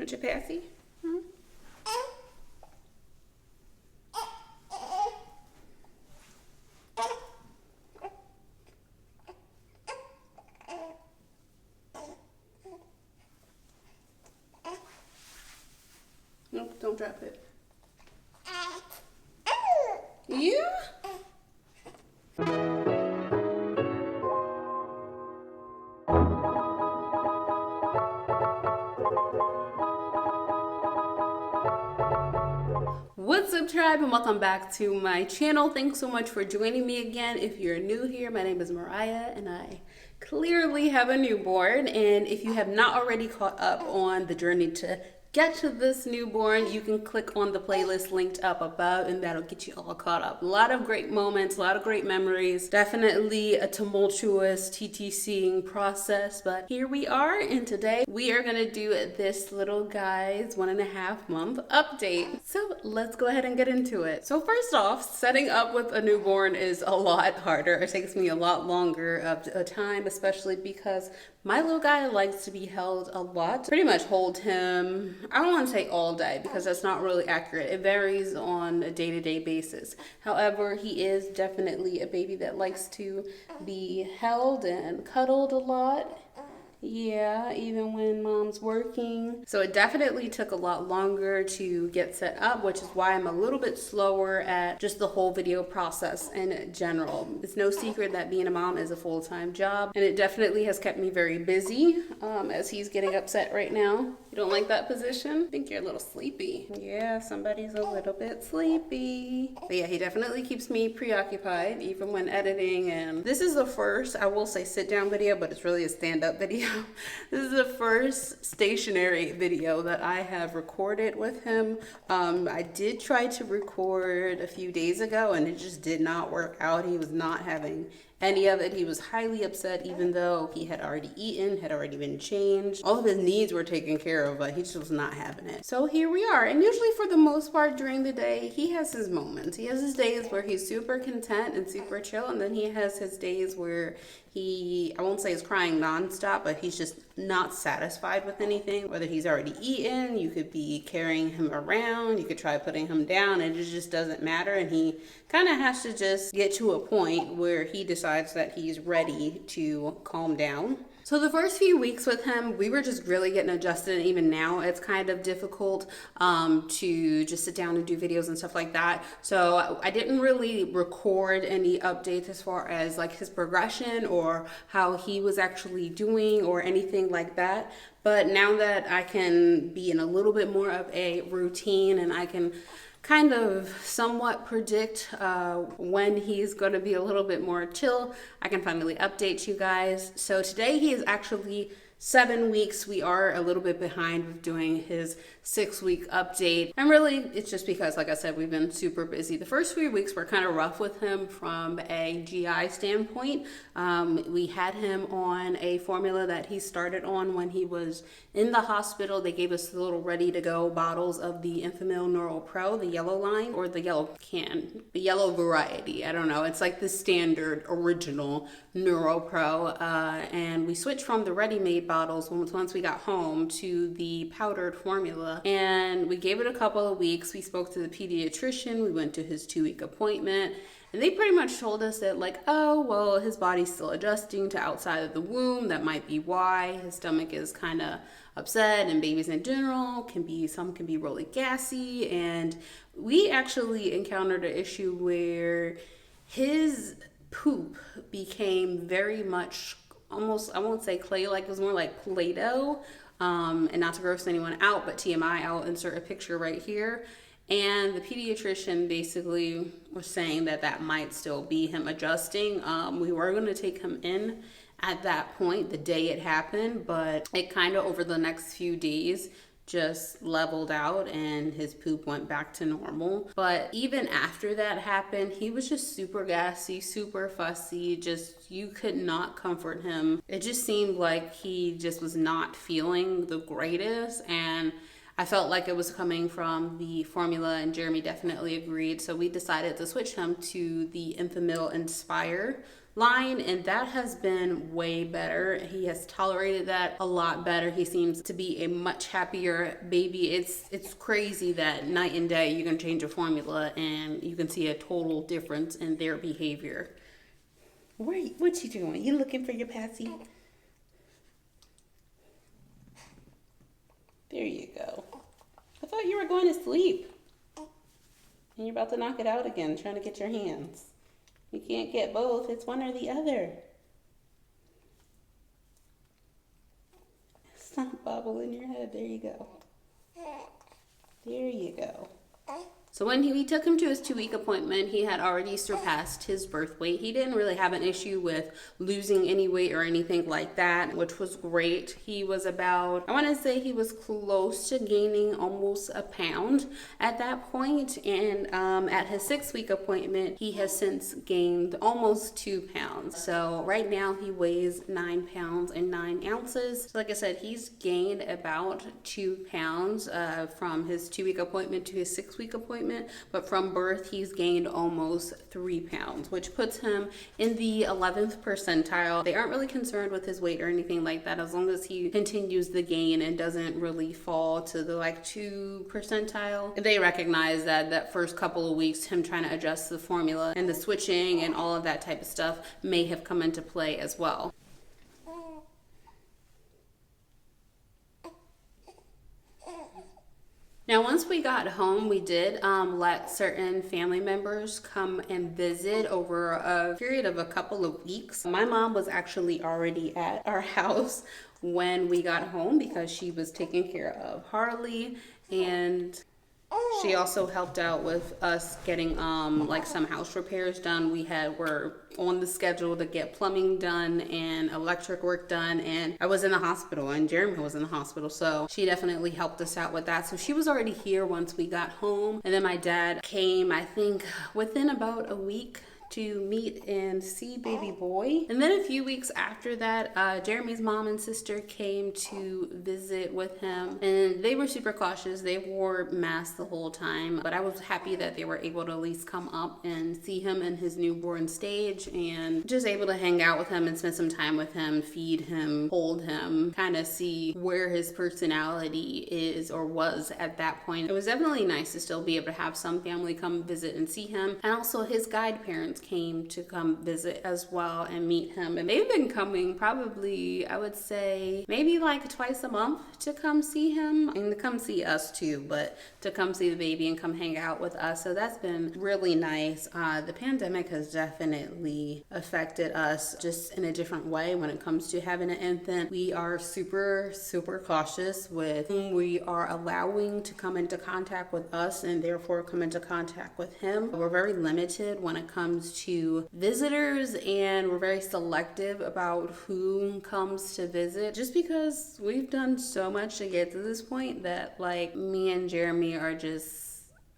Want your passy? Hmm? Nope, don't drop it. Yeah? What's up, tribe, and welcome back to my channel. Thanks so much for joining me again. If you're new here, my name is Mariah and I clearly have a newborn, and if you have not already caught up on the journey to get to this newborn, you can click on the playlist linked up above and that'll get you all caught up. A lot of great moments, a lot of great memories. Definitely a tumultuous TTCing process, but here we are, and today we are gonna do this little guy's 1.5 month update. So let's go ahead and get into it. So first off, setting up with a newborn is a lot harder. It takes me a lot longer of a time, especially because my little guy likes to be held a lot. Pretty much hold him, I don't want to say all day because that's not really accurate. It varies on a day-to-day basis. However, he is definitely a baby that likes to be held and cuddled a lot. Yeah, even when mom's working. So it definitely took a lot longer to get set up, which is why I'm a little bit slower at just the whole video process in general. It's no secret that being a mom is a full-time job, and it definitely has kept me very busy as he's getting upset right now. You don't like that position? I think you're a little sleepy. Yeah, somebody's a little bit sleepy. But yeah, he definitely keeps me preoccupied, even when editing. And this is the first, I will say, sit-down video, but it's really a stand-up video. This is the first stationary video that I have recorded with him. I did try to record a few days ago, and it just did not work out. He was not having any of it. He was highly upset, even though he had already eaten, had already been changed. All of his needs were taken care of, but he just was not having it. So here we are. And usually for the most part during the day, he has his moments. He has his days where he's super content and super chill. And then he has his days where I won't say he's crying nonstop, but he's just not satisfied with anything. Whether he's already eaten, you could be carrying him around, you could try putting him down, and it just doesn't matter. And he kind of has to just get to a point where he decides that he's ready to calm down. So the first few weeks with him, we were just really getting adjusted, and even now it's kind of difficult to just sit down and do videos and stuff like that. So I didn't really record any updates as far as like his progression or how he was actually doing or anything like that. But now that I can be in a little bit more of a routine and I can kind of somewhat predict when he's going to be a little bit more chill, I can finally update you guys. So today he is actually 7 weeks. We are a little bit behind with doing his 6-week update. And really, it's just because, like I said, we've been super busy. The first few weeks were kind of rough with him from a GI standpoint. We had him on a formula that he started on when he was in the hospital. They gave us the little ready-to-go bottles of the Enfamil Neuro Pro, the yellow line, or the yellow can, the yellow variety. I don't know. It's like the standard original Neuro Pro. And we switched from the ready-made bottles once we got home to the powdered formula, and we gave it a couple of weeks. We spoke to the pediatrician, we went to his 2-week appointment, and they pretty much told us that, like, oh well, his body's still adjusting to outside of the womb. That might be why his stomach is kind of upset, and babies in general some can be really gassy. And we actually encountered an issue where his poop became very much almost, I won't say clay-like, it was more like Play-Doh. And not to gross anyone out, but TMI, I'll insert a picture right here. And the pediatrician basically was saying that that might still be him adjusting. We were going to take him in at that point, the day it happened, but it kind of over the next few days just leveled out and his poop went back to normal. But even after that happened, he was just super gassy, super fussy, just you could not comfort him. It just seemed like he just was not feeling the greatest, and I felt like it was coming from the formula, and Jeremy definitely agreed. So we decided to switch him to the Enfamil Inspire line, and that has been way better. He has tolerated that a lot better. He seems to be a much happier baby. It's crazy that night and day you can change a formula and you can see a total difference in their behavior. What you doing? You looking for your Patsy? There you go. I thought you were going to sleep. And you're about to knock it out again, trying to get your hands. You can't get both. It's one or the other. Stop bobbling your head. There you go. There you go. So when we took him to his 2-week appointment, he had already surpassed his birth weight. He didn't really have an issue with losing any weight or anything like that, which was great. He was about, I want to say he was close to gaining almost a pound at that point. And at his 6-week appointment, he has since gained almost 2 pounds. So right now he weighs 9 pounds and 9 ounces. So like I said, he's gained about 2 pounds from his 2-week appointment to his 6-week appointment. But from birth, he's gained almost 3 pounds, which puts him in the 11th percentile. They aren't really concerned with his weight or anything like that, as long as he continues the gain and doesn't really fall to the 2 percentile. They recognize that first couple of weeks, him trying to adjust the formula and the switching and all of that type of stuff may have come into play as well. Now, once we got home, we did let certain family members come and visit over a period of a couple of weeks. My mom was actually already at our house when we got home because she was taking care of Harley, and she also helped out with us getting some house repairs done. We're on the schedule to get plumbing done and electric work done, and I was in the hospital and Jeremy was in the hospital, so she definitely helped us out with that. So she was already here once we got home, and then my dad came, I think, within about a week to meet and see baby boy. And then a few weeks after that, Jeremy's mom and sister came to visit with him, and they were super cautious. They wore masks the whole time, but I was happy that they were able to at least come up and see him in his newborn stage and just able to hang out with him and spend some time with him, feed him, hold him, kind of see where his personality is or was at that point. It was definitely nice to still be able to have some family come visit and see him, and also his guide parents came to come visit as well and meet him. And they've been coming probably, I would say, maybe twice a month to come see him and to come see us too, but to come see the baby and come hang out with us. So that's been really nice. The pandemic has definitely affected us just in a different way when it comes to having an infant. We are super, super cautious with whom we are allowing to come into contact with us and therefore come into contact with him. We're very limited when it comes to visitors, and we're very selective about who comes to visit, just because we've done so much to get to this point that me and Jeremy are just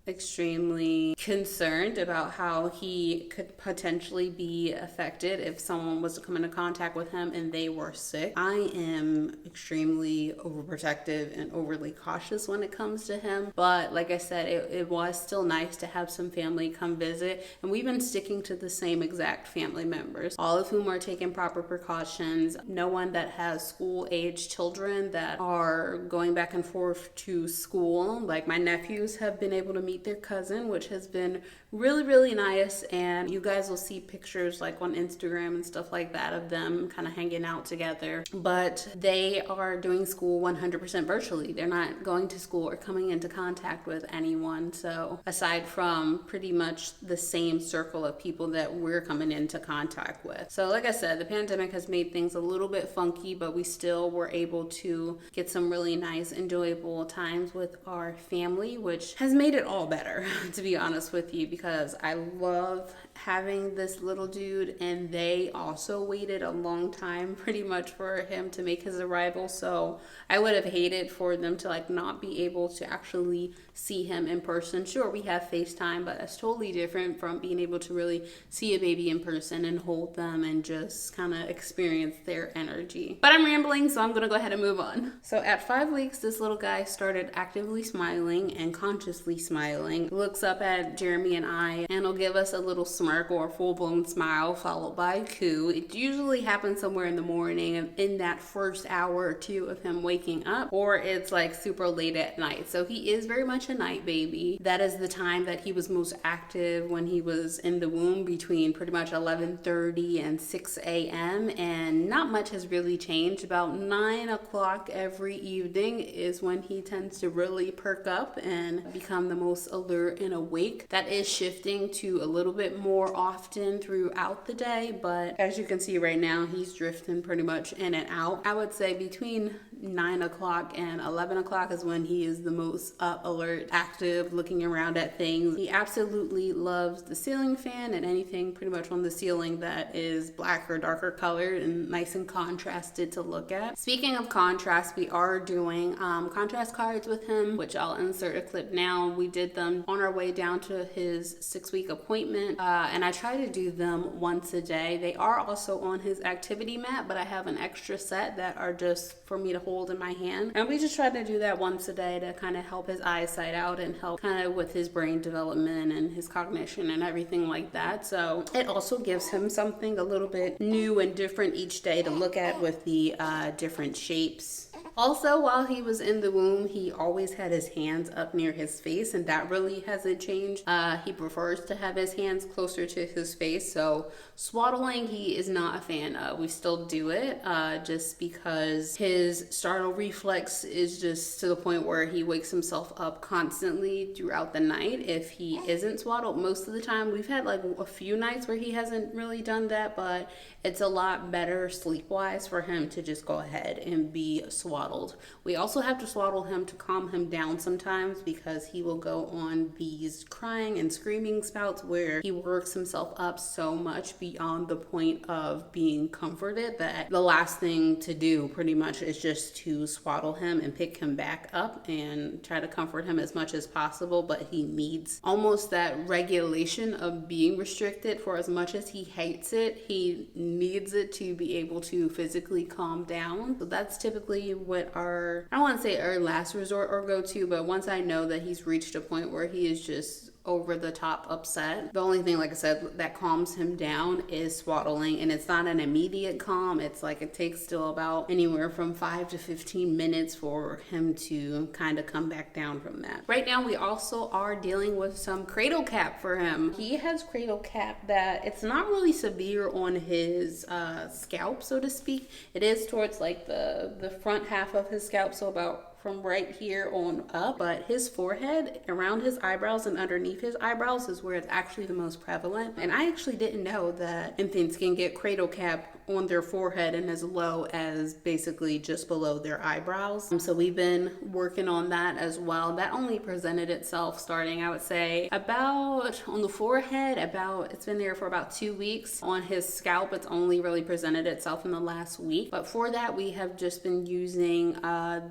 extremely concerned about how he could potentially be affected if someone was to come into contact with him and they were sick. I am extremely overprotective and overly cautious when it comes to him, but like I said, it was still nice to have some family come visit, and we've been sticking to the same exact family members, all of whom are taking proper precautions. No one that has school-age children that are going back and forth to school. My nephews have been able to meet their cousin, which has been really, really nice, and you guys will see pictures on Instagram and stuff like that of them kind of hanging out together. But they are doing school 100% virtually. They're not going to school or coming into contact with anyone, so aside from pretty much the same circle of people that we're coming into contact with. So like I said, the pandemic has made things a little bit funky, but we still were able to get some really nice, enjoyable times with our family, which has made it all better, to be honest with you, because I love having this little dude, and they also waited a long time pretty much for him to make his arrival. So I would have hated for them to not be able to actually see him in person. Sure, we have FaceTime, but that's totally different from being able to really see a baby in person and hold them and just kind of experience their energy. But I'm rambling, so I'm gonna go ahead and move on. So at 5 weeks, this little guy started actively smiling and consciously smiling. Looks up at Jeremy and I, and will give us a little smile smirk or a full-blown smile followed by a coo. It usually happens somewhere in the morning in that first hour or two of him waking up, or it's like super late at night. So he is very much a night baby. That is the time that he was most active when he was in the womb, between pretty much 11:30 and 6 a.m. And not much has really changed. About 9 o'clock every evening is when he tends to really perk up and become the most alert and awake. That is shifting to a little bit more often throughout the day, but as you can see right now, he's drifting pretty much in and out. I would say between 9 o'clock and 11 o'clock is when he is the most up, alert, active, looking around at things. He absolutely loves the ceiling fan and anything pretty much on the ceiling that is black or darker colored and nice and contrasted to look at. Speaking of contrast, we are doing contrast cards with him, which I'll insert a clip now. We did them on our way down to his 6-week appointment, and I try to do them once a day. They are also on his activity mat, but I have an extra set that are just for me to hold in my hand, and we just try to do that once a day to kind of help his eyesight out and help kind of with his brain development and his cognition and everything like that. So it also gives him something a little bit new and different each day to look at with the different shapes. Also, while he was in the womb, he always had his hands up near his face, and that really hasn't changed. He prefers to have his hands closer to his face, so swaddling he is not a fan of. We still do it just because his startle reflex is just to the point where he wakes himself up constantly throughout the night if he isn't swaddled. Most of the time, we've had like a few nights where he hasn't really done that, but it's a lot better sleep-wise for him to just go ahead and be swaddled. We also have to swaddle him to calm him down sometimes, because he will go on these crying and screaming spouts where he works himself up so much beyond the point of being comforted that the last thing to do pretty much is just to swaddle him and pick him back up and try to comfort him as much as possible. But he needs almost that regulation of being restricted. For as much as he hates it, he needs it to be able to physically calm down. So that's typically what I don't want to say our last resort or go to, but once I know that he's reached a point where he is just over the top upset, the only thing, like I said, that calms him down is swaddling. And it's not an immediate calm. It's like it takes still about anywhere from 5 to 15 minutes for him to kind of come back down from that. Right now we also are dealing with some cradle cap for him. He has cradle cap that it's not really severe on his scalp, so to speak. It is towards like the front half of his scalp, so about from right here on up, but his forehead, around his eyebrows and underneath his eyebrows is where it's actually the most prevalent. And I actually didn't know that infants can get cradle cap on their forehead and as low as basically just below their eyebrows. So we've been working on that as well. That only presented itself starting, I would say, about on the forehead, it's been there for about 2 weeks. On his scalp, it's only really presented itself in the last week. But for that, we have just been using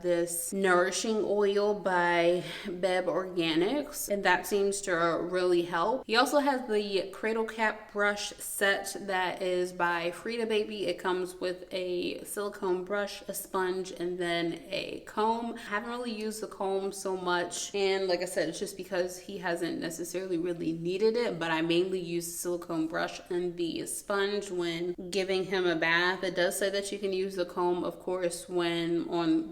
this nourishing oil by Beb Organics, and that seems to really help. He also has the cradle cap brush set that is by Frida Baby. It comes with a silicone brush, a sponge, and then a comb. I haven't really used the comb so much, and like I said, it's just because he hasn't necessarily really needed it, but I mainly use the silicone brush and the sponge when giving him a bath. It does say that you can use the comb, of course, when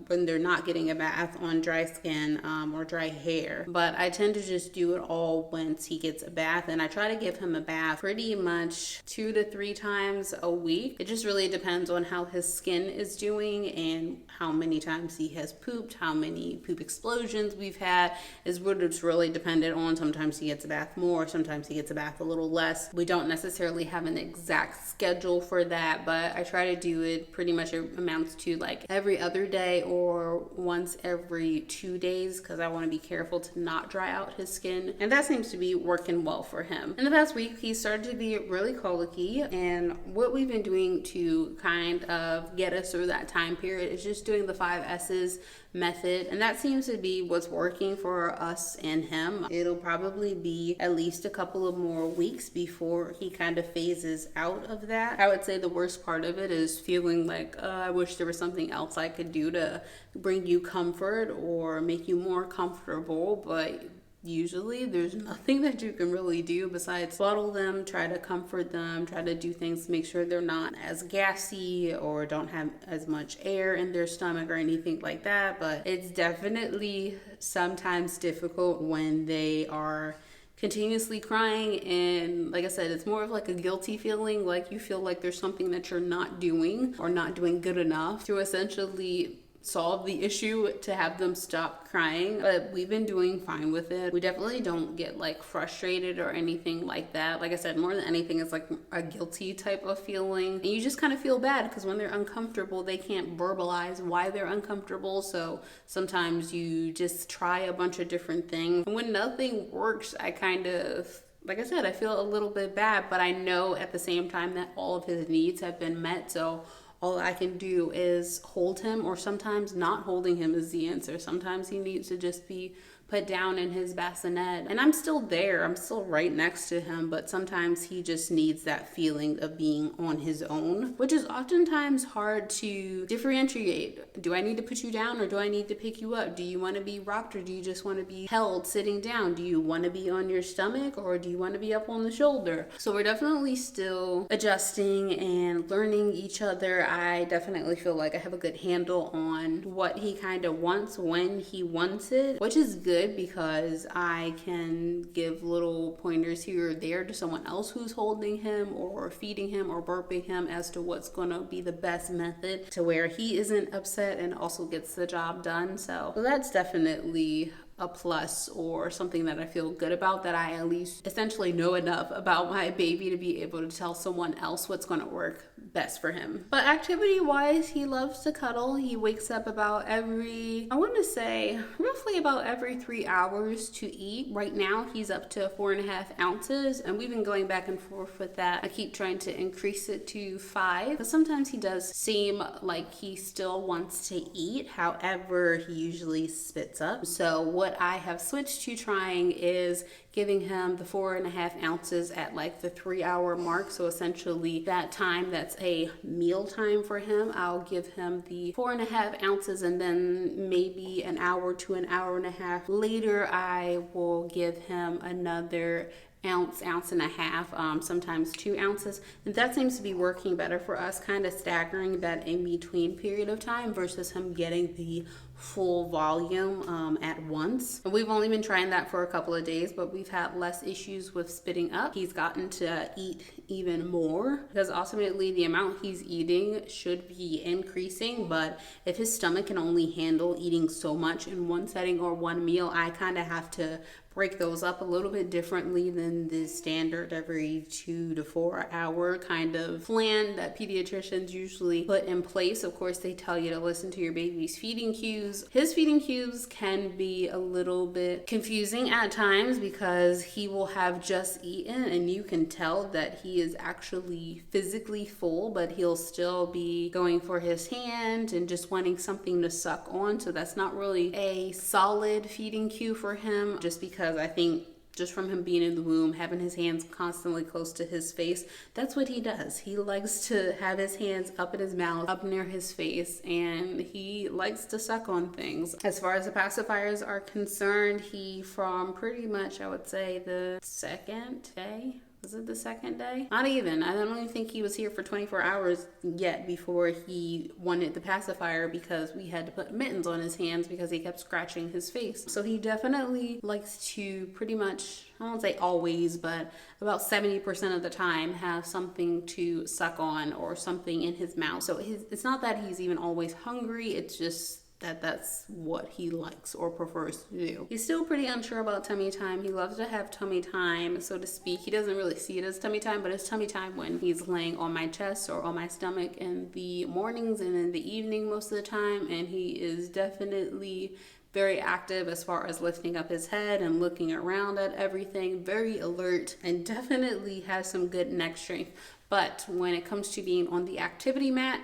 they're not getting a bath on dry skin or dry hair, but I tend to just do it all once he gets a bath. And I try to give him a bath pretty much 2 to 3 times a week. It just really depends on how his skin is doing and how many times he has pooped, how many poop explosions we've had is what it's really dependent on. Sometimes he gets a bath more, sometimes he gets a bath a little less. We don't necessarily have an exact schedule for that, but I try to do it pretty much, it amounts to like every other day or once every 2 days, because I want to be careful to not dry out his skin, and that seems to be working well for him. In the past week, he started to be really colicky, and what we've been doing to kind of get us through that time period is just doing the 5 S's method, and that seems to be what's working for us and him. It'll probably be at least a couple of more weeks before he kind of phases out of that. I would say the worst part of it is feeling like I wish there was something else I could do to bring you comfort or make you more comfortable, but usually there's nothing that you can really do besides swaddle them, try to comfort them, try to do things to make sure they're not as gassy or don't have as much air in their stomach or anything like that. But it's definitely sometimes difficult when they are continuously crying, and like I said, it's more of like a guilty feeling, like you feel like there's something that you're not doing or not doing good enough to essentially solve the issue to have them stop crying. But we've been doing fine with it. We definitely don't get like frustrated or anything like that. Like I said, more than anything, it's like a guilty type of feeling, and you just kind of feel bad because when they're uncomfortable, they can't verbalize why they're uncomfortable. So sometimes you just try a bunch of different things, and when nothing works, I kind of, like I said, I feel a little bit bad, but I know at the same time that all of his needs have been met. So all I can do is hold him, or sometimes not holding him is the answer. Sometimes he needs to just be put down in his bassinet, and I'm still there. I'm still right next to him, but sometimes he just needs that feeling of being on his own, which is oftentimes hard to differentiate. Do I need to put you down, or do I need to pick you up? Do you want to be rocked, or do you just want to be held sitting down? Do you want to be on your stomach, or do you want to be up on the shoulder? So we're definitely still adjusting and learning each other. I definitely feel like I have a good handle on what he kind of wants when he wants it, which is good because I can give little pointers here or there to someone else who's holding him or feeding him or burping him as to what's going to be the best method to where he isn't upset and also gets the job done. So that's definitely a plus, or something that I feel good about, that I at least essentially know enough about my baby to be able to tell someone else what's going to work best for him. But activity wise, he loves to cuddle. He wakes up about every, I want to say roughly about every 3 hours to eat. Right now he's up to 4.5 ounces, and we've been going back and forth with that. I keep trying to increase it to 5, but sometimes he does seem like he still wants to eat. However, he usually spits up. So what I have switched to trying is giving him the 4.5 ounces at like the 3 hour mark. So essentially that time that's a meal time for him, I'll give him the 4.5 ounces, and then maybe an hour to an hour and a half later, I will give him another ounce and a half, sometimes 2 ounces, and that seems to be working better for us, kind of staggering that in between period of time versus him getting the full volume at once. And we've only been trying that for a couple of days, but we've had less issues with spitting up. He's gotten to eat even more because ultimately the amount he's eating should be increasing, but if his stomach can only handle eating so much in one setting or one meal, I kind of have to break those up a little bit differently than the standard every 2 to 4 hour kind of plan that pediatricians usually put in place. Of course, they tell you to listen to your baby's feeding cues. His feeding cues can be a little bit confusing at times because he will have just eaten and you can tell that he is actually physically full, but he'll still be going for his hand and just wanting something to suck on. So that's not really a solid feeding cue for him, just because I think just from him being in the womb, having his hands constantly close to his face, that's what he does. He likes to have his hands up in his mouth, up near his face, and he likes to suck on things. As far as the pacifiers are concerned, he, from pretty much, I would say, the second day, was it the second day? Not even. I don't even think he was here for 24 hours yet before he wanted the pacifier, because we had to put mittens on his hands because he kept scratching his face. So he definitely likes to pretty much, I won't say always, but about 70% of the time have something to suck on or something in his mouth. So it's not that he's even always hungry, it's just that's what he likes or prefers to do. He's still pretty unsure about tummy time. He loves to have tummy time, so to speak. He doesn't really see it as tummy time, but it's tummy time when he's laying on my chest or on my stomach in the mornings and in the evening most of the time. And he is definitely very active as far as lifting up his head and looking around at everything, very alert, and definitely has some good neck strength. But when it comes to being on the activity mat,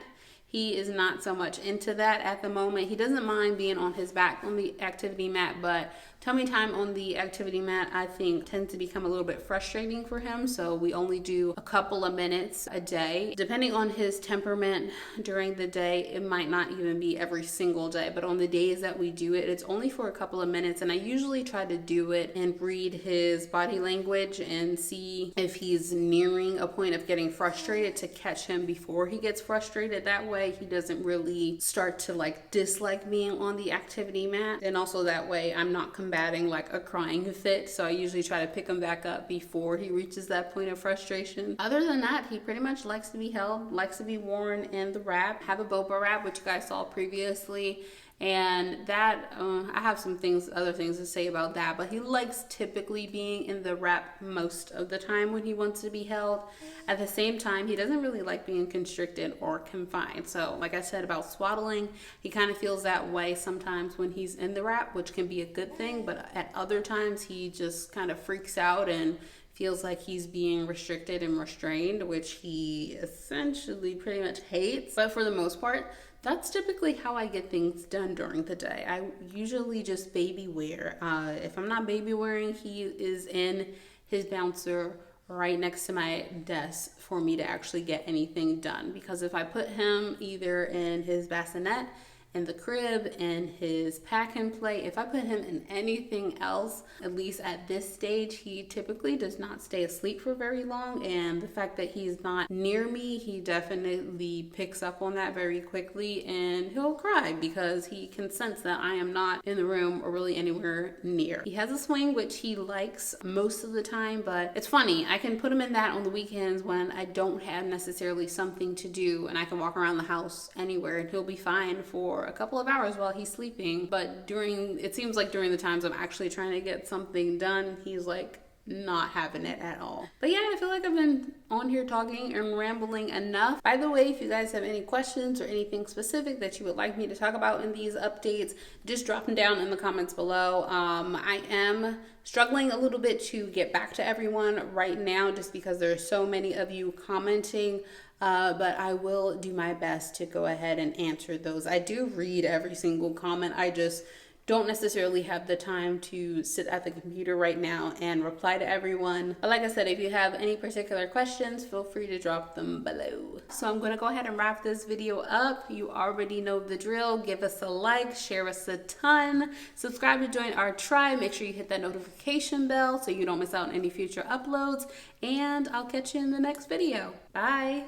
He is not so much into that at the moment. He doesn't mind being on his back on the activity mat, but tummy time on the activity mat, I think, tends to become a little bit frustrating for him. So we only do a couple of minutes a day. Depending on his temperament during the day, it might not even be every single day, but on the days that we do it, it's only for a couple of minutes. And I usually try to do it and read his body language and see if he's nearing a point of getting frustrated to catch him before he gets frustrated. That way he doesn't really start to like dislike being on the activity mat. And also that way I'm not combating like a crying fit. So I usually try to pick him back up before he reaches that point of frustration. Other than that, he pretty much likes to be held, likes to be worn in the wrap. Have a boba wrap, which you guys saw previously. And that, I have other things to say about that, but he likes typically being in the wrap most of the time when he wants to be held. At the same time, he doesn't really like being constricted or confined. So like I said about swaddling, he kind of feels that way sometimes when he's in the wrap, which can be a good thing, but at other times he just kind of freaks out and feels like he's being restricted and restrained, which he essentially pretty much hates. But for the most part, that's typically how I get things done during the day. I usually just baby wear. If I'm not baby wearing, he is in his bouncer right next to my desk for me to actually get anything done. Because if I put him either in his bassinet, in the crib, in his pack and play, if I put him in anything else, at least at this stage, he typically does not stay asleep for very long. And the fact that he's not near me, he definitely picks up on that very quickly, and he'll cry because he can sense that I am not in the room or really anywhere near. He has a swing, which he likes most of the time, but it's funny, I can put him in that on the weekends when I don't have necessarily something to do, and I can walk around the house anywhere and he'll be fine for a couple of hours while he's sleeping. But it seems like during the times I'm actually trying to get something done, he's like not having it at all. But yeah, I feel like I've been on here talking and rambling enough. By the way, if you guys have any questions or anything specific that you would like me to talk about in these updates, just drop them down in the comments below. I am struggling a little bit to get back to everyone right now just because there are so many of you commenting. But I will do my best to go ahead and answer those. I do read every single comment. I just don't necessarily have the time to sit at the computer right now and reply to everyone. But like I said, if you have any particular questions, feel free to drop them below. So I'm going to go ahead and wrap this video up. You already know the drill. Give us a like, share us a ton, subscribe to join our tribe. Make sure you hit that notification bell so you don't miss out on any future uploads. And I'll catch you in the next video. Bye.